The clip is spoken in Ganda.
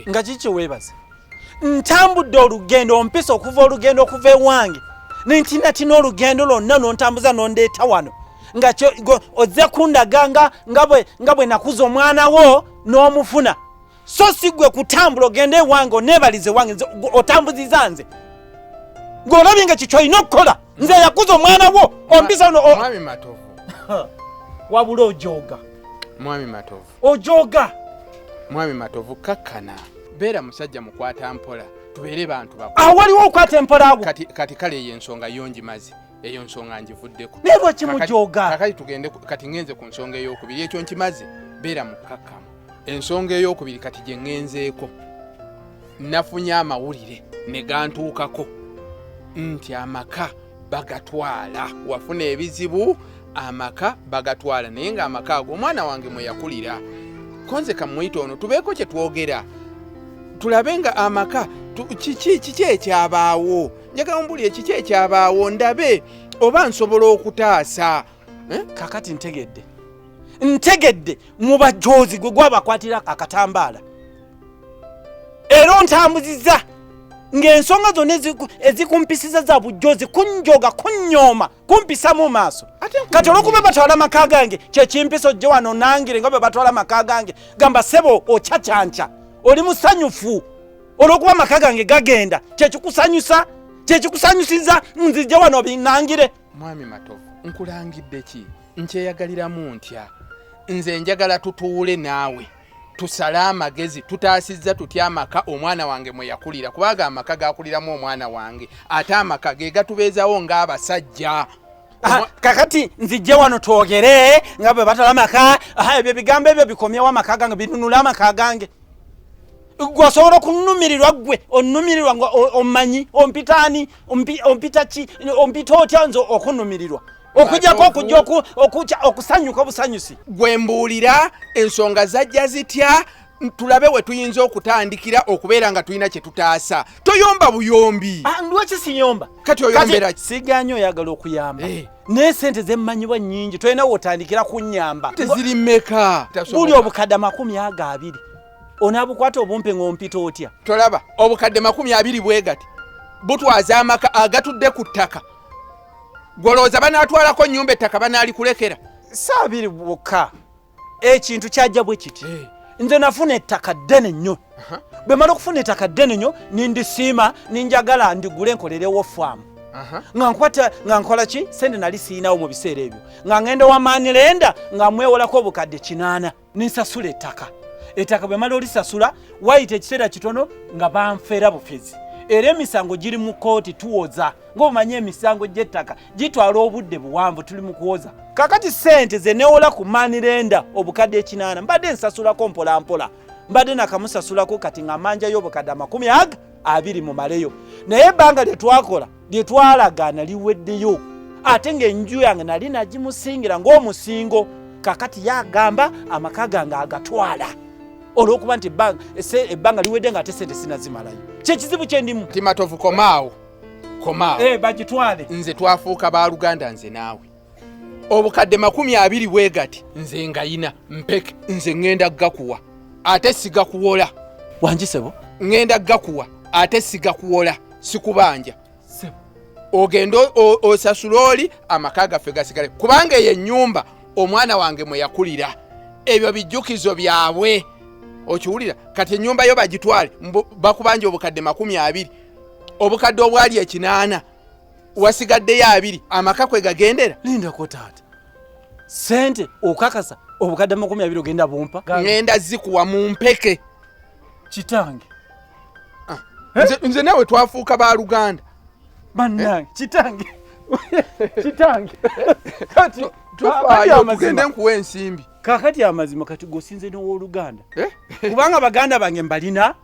nga kichi webaze ntambudde olugendo mpisa okuva olugendo okuva ewange nintina tino olugendo lonna nontambuza nondeeta wano nga ozze kundaganga nga bwe nakuza omwana wo n'omufuna so sigwe kutambula ogende ewange onebalize wange otambuziza nze ng'olabye nga kikyo olina okukola nze yakuza omwana wo ompisa mwami Matovu wabula ojoga mwami Matovu ojoga mwami Matovu kakkana beera musajja mukwata mpola tubeere bantu bakulu waliwo okwata empola ago kati kale eyo ensonga yongimazi eyo nsonga njivuddeko naye lwaki mujoga kakati tugende kati ngenze ku nsonga ey'okubiri ekyo nkimaze beera mukakkamu ensonga ey'okubiri kati gye ngenzeeko nafunye amawulire ne gantuukako nti amaka bagatwala wafuna ebizibu amaka bagatwala naye nga amaka ago omwana wange mwe yakulira konze kamwita ono tubeeko kye twogera tulabe nga amaka kiki ekyabaawo njagala mbulire kiki ekyabaawo ndabe oba nsobola okutaasa kakati ntegedde mu bajoozi gwe gwabakwatira akatambaala era ontambuziza ng'ensonga zonna ezikumpisiza za bujoozi kunjoga kunyooma kumpisa mu maaso kati olwokuba batwala amaka gange kyekimpisa ojje wano nangire nga bwe batwala amaka gange gamba sebo okyacyanca oli musanyufu olwokuba amaka gange gagenda kyekikusanyusiza nzijja wano binangire. Mwami Matovu nkulangidde ki nkyeyagaliramu ntya nze njagala tutuule naawe tusale amagezi tutaasizza tutya amaka omwana wange mwe yakulira kubaga amaka gakuliramu omwana wange ate amaka ge gatubeezawo ng'abasajja. Kakati nzijje wano twogere nga bwe batala amaka ebyo bigambo ebyo bikomyewo amaka gange binunula amaka gange gwasobola okunumirirwa gwe onumirirwa nga omanyi ompitaani ompita ki ompita otya nze okunumirirwa okujjako okujja okusanyuka obusanyusi gwe mbuulira ensonga zajja zitya tulabe we tuyinza okutandikira okubeera nga tulina kye tutaasa toyomba buyombi. Lwaki siyomba kati oyombera siganye oyagala okuyamba naye sente zemmanyibwa nnyingi tolina wotandikira kunnyamba teziri mmeka buli obukadde 20 onaabukwata obumpe ng'ompita otya tolaba obukadde 20 bwe gati butwaza amaka agatudde ku ttaka golooza banaatwalako nnyumba ettaka banaalikulekera 2 bwokka ekintu kyajja bwe kiti nze nafuna ettaka ddene nnyo bwe mala okufuna ettaka ddene nnyo nindisiima ninjagala ndigule nkolerewo faamu nga nkola ki sente nali siinawo mu biseera ebyo nga ngenda wamaanirenda nga mwewolako obukadde 8 ninsasula ettaka bwe mala olisasula wayita ekiseera kitono nga banfeera bufezi era emisango giri mu kooti tuwoza ng'omanyi emisango gy'ettaka gitwala obudde buwanvu tuli mu kuwoza kakati sente ze newola ku maanirenda obukadde 8 mbadde nsasulako mpolampola mbadde nakamusasulako kati nga manjayo obukadde 20 mu maleyo naye ebbanga lye twalagaana liweddeyo ate ng'enju yange nali nagimusingira ng'omusingo kakati yagamba amaka gange agatwala olwokuba nti ebbanga liwedde nga ate sente sinazimalayo kyekizibu kyendimu. Matovu komaawo bagitwale nze twafuuka baaluganda nze naawe obukadde 20 bwe gati nze ngayina mpeke nze ngenda gakuwa ate sigakuwola wanjisebo ngenda gakuwa ate sigakuwola sikubanja sebo ogenda osasula oli amaka gaffe gasigale kubanga eyo ennyumba omwana wange mwe yakulira ebyo bijjukizo byabwe okiwulira kati ennyumba yo bagitwale bakubanja obukadde 20 obukadde obwali 8 wasigaddeyo 2 amaka kwe gagendera lindako taata sente okakasa obukadde 20 ogenda bumpa ngenda zikuwa mu mpeke kitange nze nawe twafuuka baaluganda bannange kitange kati tufaayo tugende nkuwa ensimbi kakati amazima kati gosinze n'owooluganda kubanga baganda bange mbalina